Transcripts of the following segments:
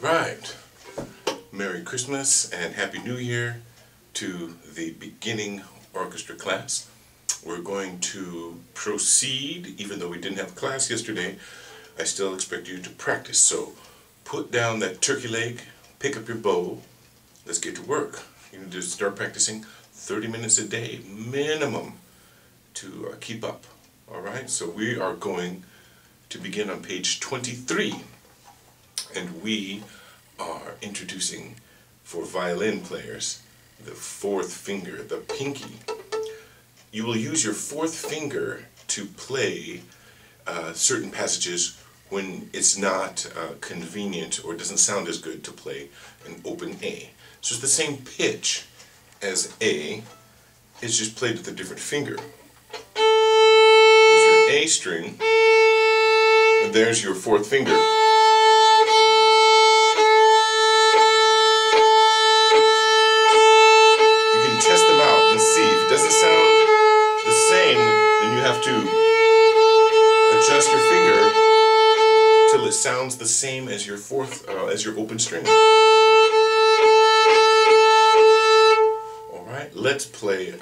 Alright, Merry Christmas and Happy New Year to the beginning orchestra class. We're going to proceed, even though we didn't have class yesterday, I still expect you to practice. So put down that turkey leg, pick up your bow, let's get to work. You need to start practicing 30 minutes a day, minimum, to keep up. Alright, so we are going to begin on page 23. And we are introducing, for violin players, the fourth finger, the pinky. You will use your fourth finger to play certain passages when it's not convenient or doesn't sound as good to play an open A. So it's the same pitch as A, it's just played with a different finger. There's your A string, and there's your fourth finger. Test them out and see. If it doesn't sound the same, then you have to adjust your finger till it sounds the same as your fourth, as your open string. Alright, let's play,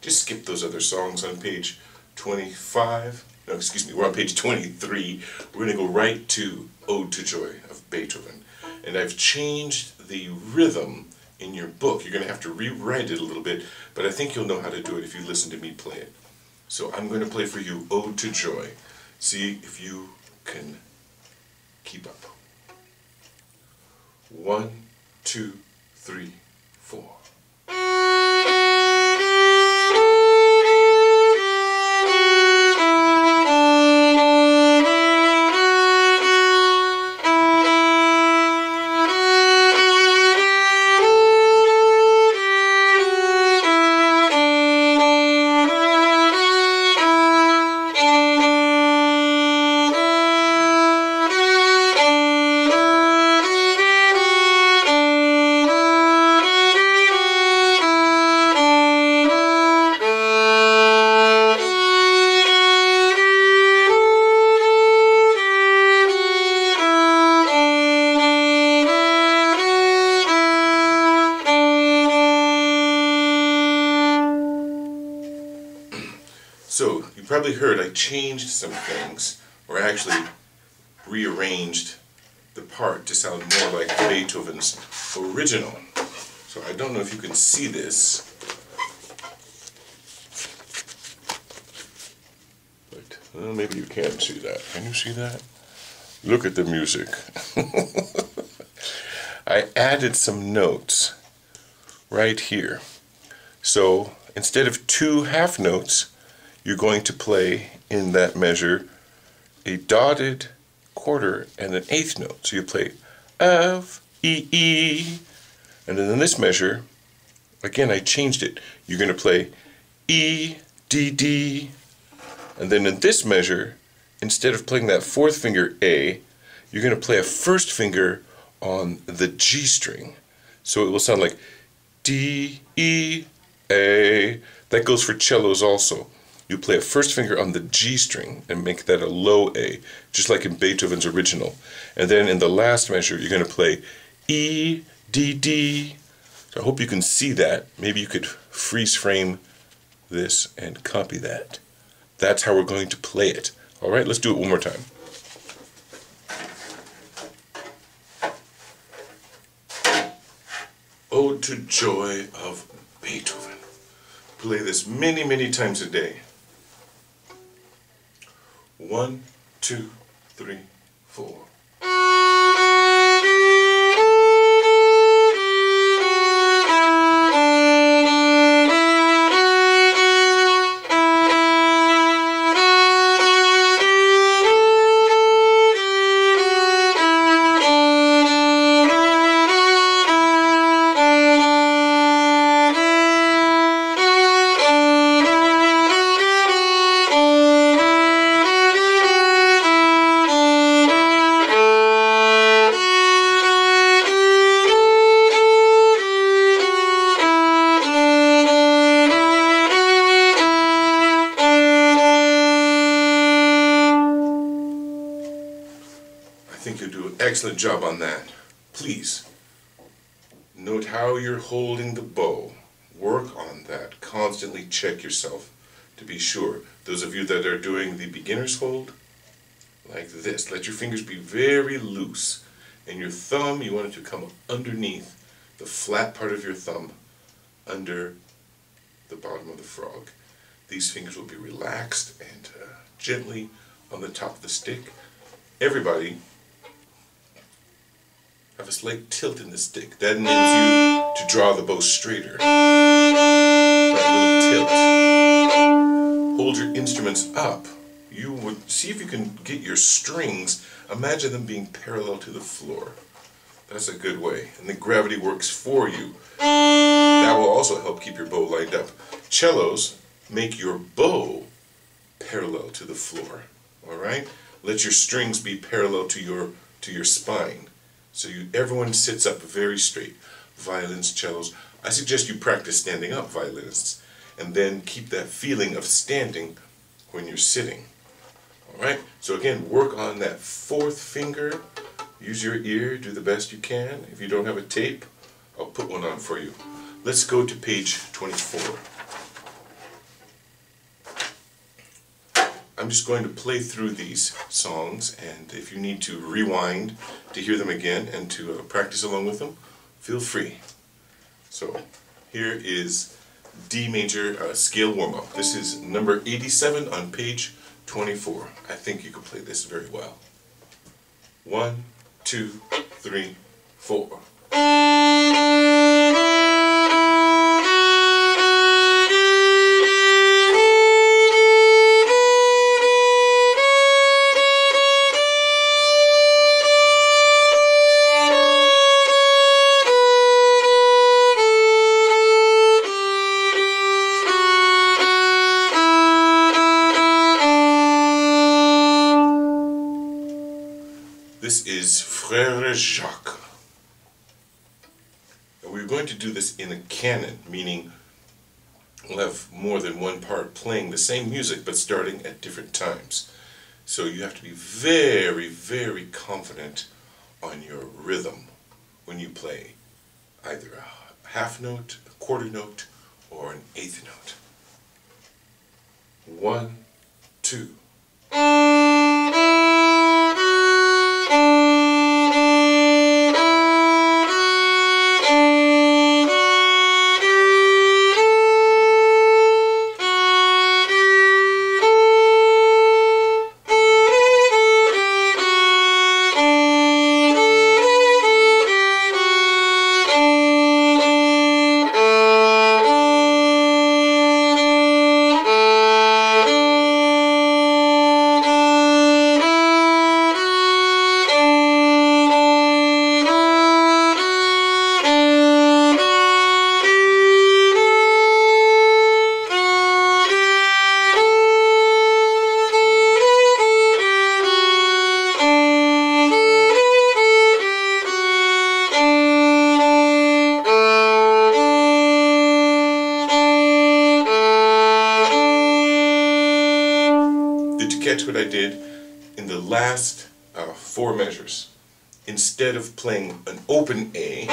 just skip those other songs on page 25. No, excuse me, we're on page 23. We're going to go right to Ode to Joy of Beethoven. And I've changed the rhythm in your book. You're going to have to rewrite it a little bit, but I think you'll know how to do it if you listen to me play it. So I'm going to play for you Ode to Joy. See if you can keep up. 1, 2, 3, 4. So, you probably heard I changed some things, or actually rearranged the part to sound more like Beethoven's original. So I don't know if you can see this, but maybe you can see that. Can you see that? Look at the music. I added some notes right here. So instead of 2 half notes, you're going to play in that measure a dotted quarter and an eighth note. So you play F, E, E, and then in this measure, again I changed it. You're going to play E, D, D, and then in this measure, instead of playing that fourth finger A, you're going to play a first finger on the G string. So it will sound like D, E, A. That goes for cellos also. You play a first finger on the G string and make that a low A, just like in Beethoven's original. And then in the last measure, you're going to play E, D, D. So I hope you can see that. Maybe you could freeze frame this and copy that. That's how we're going to play it. All right, let's do it one more time. Ode to Joy of Beethoven. Play this many, many times a day. 1, 2, 3, 4. think you'll do an excellent job on that. Please, note how you're holding the bow. Work on that. Constantly check yourself to be sure. Those of you that are doing the beginner's hold, like this, let your fingers be very loose. And your thumb, you want it to come underneath the flat part of your thumb, under the bottom of the frog. These fingers will be relaxed and gently on the top of the stick. Everybody have a slight tilt in the stick. That enables you to draw the bow straighter. That little tilt. Hold your instruments up. You would see if you can get your strings, imagine them being parallel to the floor. That's a good way. And then gravity works for you. That will also help keep your bow lined up. Cellos make your bow parallel to the floor. Alright? Let your strings be parallel to your spine. So everyone sits up very straight. Violins, cellos. I suggest you practice standing up, violinists. And then keep that feeling of standing when you're sitting. Alright? So again, work on that fourth finger. Use your ear, do the best you can. If you don't have a tape, I'll put one on for you. Let's go to page 24. I'm just going to play through these songs, and if you need to rewind to hear them again and to practice along with them, feel free. So here is D major scale warm-up. This is number 87 on page 24. I think you can play this very well. 1, 2, 3, 4. This is Frère Jacques. And we're going to do this in a canon, meaning we'll have more than one part playing the same music but starting at different times. So you have to be very, very confident on your rhythm when you play either a half note, a quarter note, or an eighth note. 1, 2. Catch what I did in the last 4 measures. Instead of playing an open A,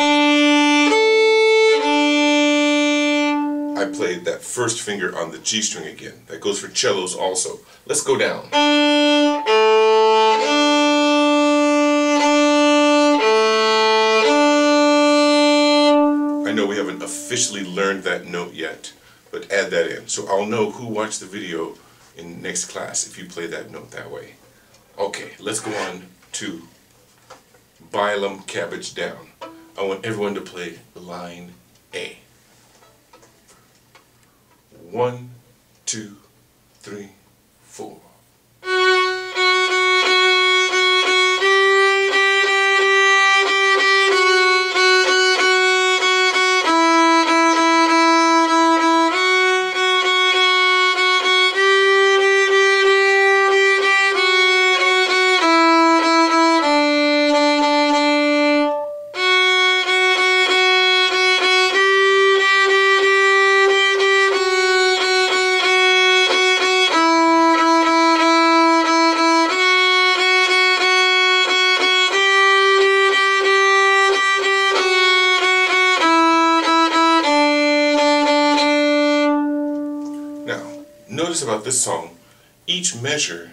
I played that first finger on the G string again. That goes for cellos also. Let's go down. I know we haven't officially learned that note yet, but add that in. So I'll know who watched the video in next class if you play that note that way. Okay, let's go on to Bylum Cabbage Down. I want everyone to play line A. 1, 2, 3, 4. about this song, each measure,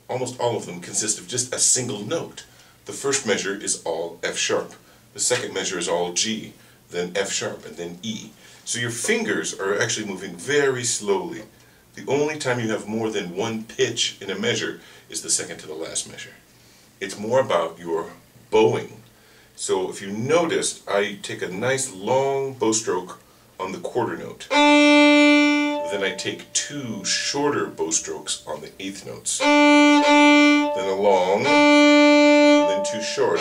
almost all of them, consist of just a single note. The first measure is all F sharp. The second measure is all G, then F sharp, and then E. So your fingers are actually moving very slowly. The only time you have more than one pitch in a measure is the second to the last measure. It's more about your bowing. So if you noticed, I take a nice long bow stroke on the quarter note. Then I take two shorter bow strokes on the eighth notes. Then a long, and then two shorts.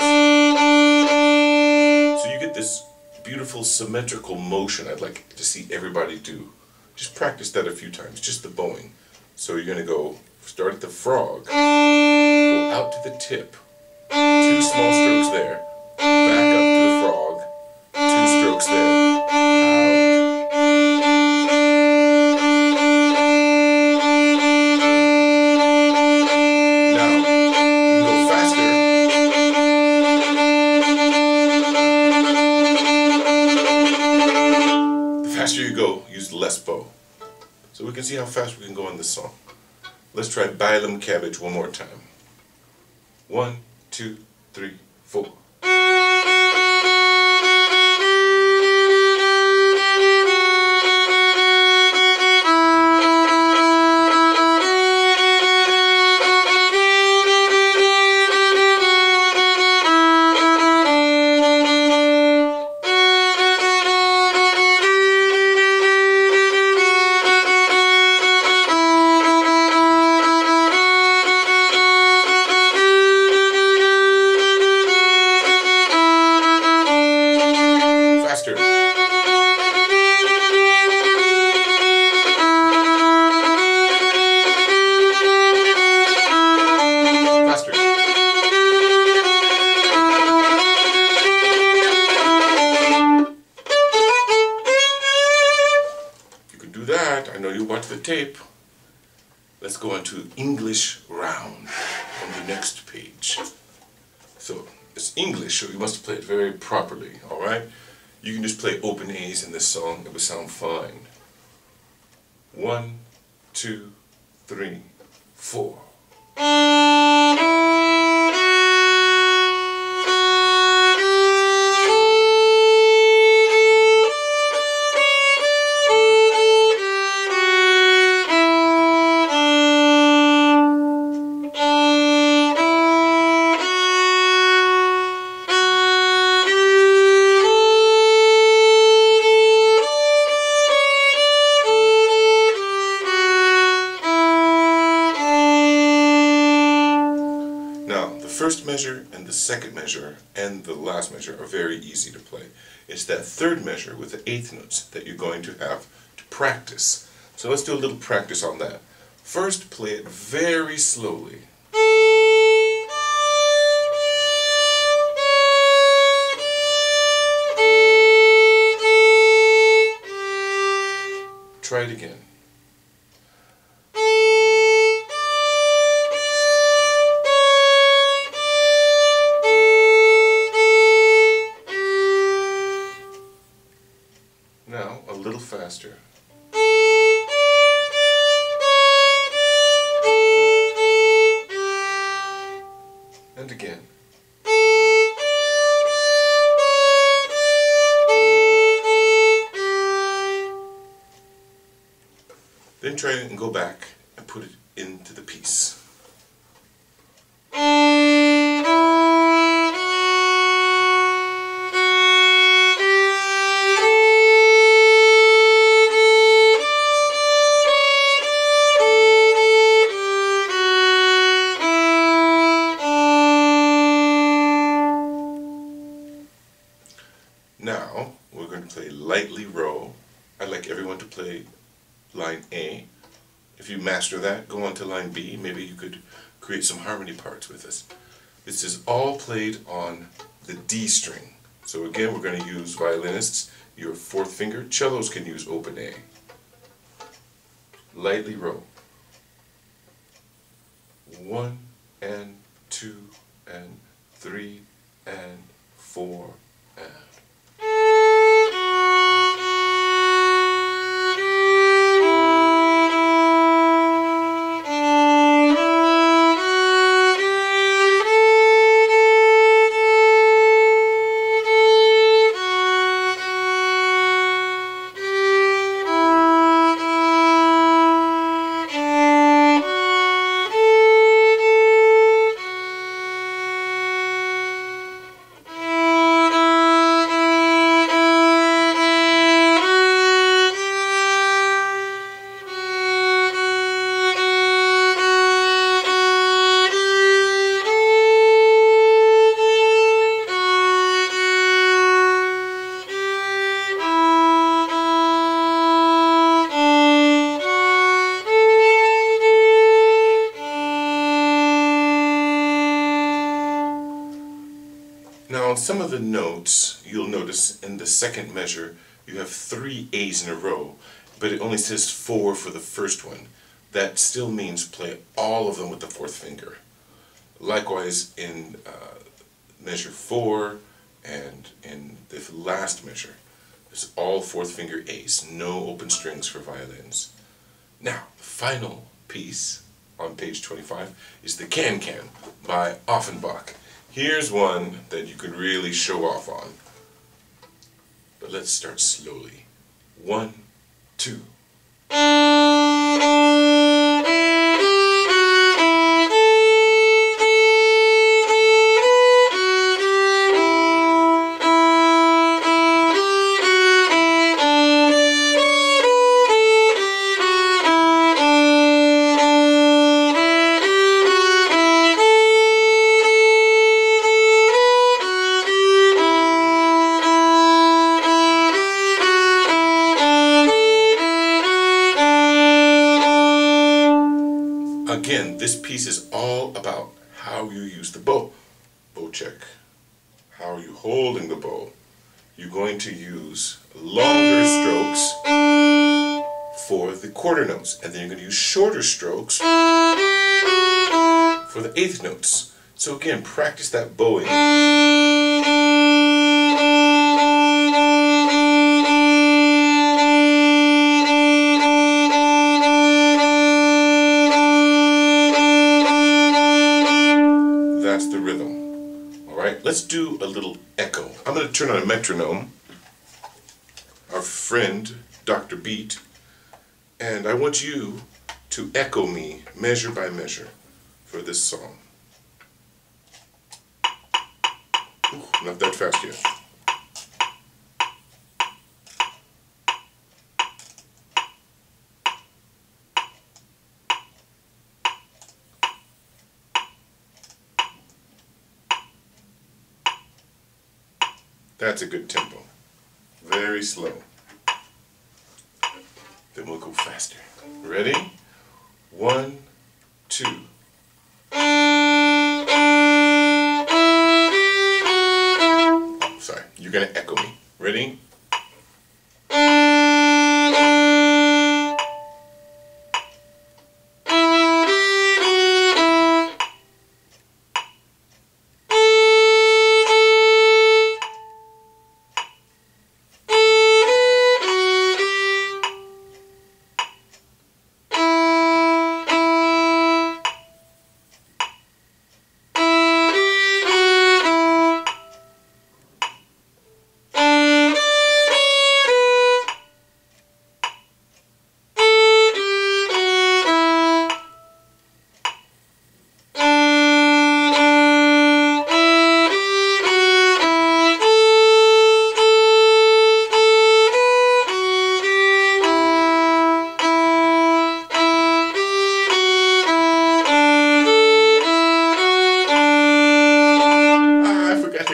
So you get this beautiful symmetrical motion I'd like to see everybody do. Just practice that a few times, just the bowing. So you're going to go, start at the frog, go out to the tip, two small strokes there, back up to the frog, two strokes there, out. Now, you can go faster. The faster you go, use less bow. So we can see how fast we can go in this song. Let's try Bylum Cabbage one more time. 1, 2, 3, 4. I know you watch the tape. Let's go on to English round on the next page. So it's English, so you must play it very properly, alright? You can just play open A's in this song, it will sound fine. 1, 2, 3, 4. The first measure and the second measure and the last measure are very easy to play. It's that third measure with the eighth notes that you're going to have to practice. So let's do a little practice on that. First, play it very slowly. Try it again. Now, a little faster. And again. Then try it and go back and put it into the piece. Now, we're going to play Lightly Row. I'd like everyone to play line A. If you master that, go on to line B. Maybe you could create some harmony parts with us. This is all played on the D string. So again, we're going to use violinists, your fourth finger. Cellos can use open A. Lightly Row. 1 and 2 and 3 and 4 and Now on some of the notes, you'll notice in the second measure you have 3 A's in a row, but it only says 4 for the first one. That still means play all of them with the 4th finger. Likewise in measure 4 and in the last measure, it's all 4th finger A's, no open strings for violins. Now, the final piece on page 25 is the Can-Can by Offenbach. Here's one that you could really show off on. But let's start slowly. 1, 2. Again, this piece is all about how you use the bow. Bow check. How are you holding the bow? You're going to use longer strokes for the quarter notes, and then you're going to use shorter strokes for the 8th notes. So again, practice that bowing. That's the rhythm. Alright, let's do a little echo. I'm going to turn on a metronome, our friend Dr. Beat, and I want you to echo me measure by measure for this song. Ooh, not that fast yet. That's a good tempo. Very slow. Then we'll go faster. Ready? 1, 2. Oh, sorry. You're going to echo me. Ready?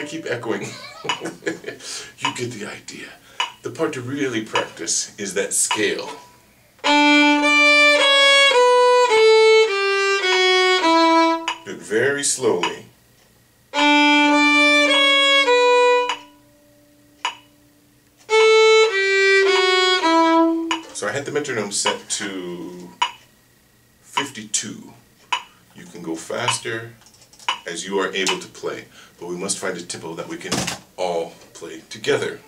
Keep echoing. You get the idea. The part to really practice is that scale. Do it very slowly. So I had the metronome set to 52. You can go faster as you are able to play, but we must find a tempo that we can all play together.